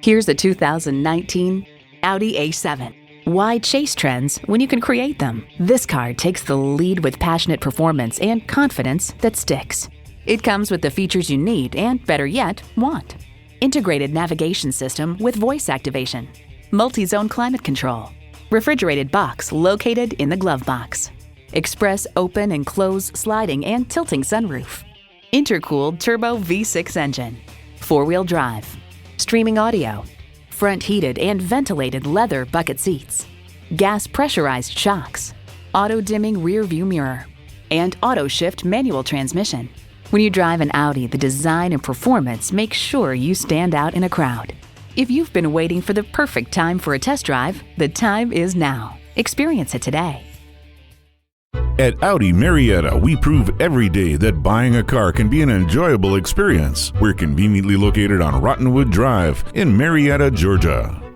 Here's a 2019 Audi A7. Why chase trends when you can create them? This car takes the lead with passionate performance and confidence that sticks. It comes with the features you need and, better yet, want. Integrated navigation system with voice activation. Multi-zone climate control. Refrigerated box located in the glove box. Express open and close sliding and tilting sunroof. Intercooled turbo V6 engine. Four-wheel drive. Streaming audio. Front heated and ventilated leather bucket seats. Gas pressurized shocks. Auto-dimming rear view mirror. And auto-shift manual transmission. When you drive an Audi, the design and performance make sure you stand out in a crowd. If you've been waiting for the perfect time for a test drive, the time is now. Experience it today. At Audi Marietta, we prove every day that buying a car can be an enjoyable experience. We're conveniently located on Rottenwood Drive in Marietta, Georgia.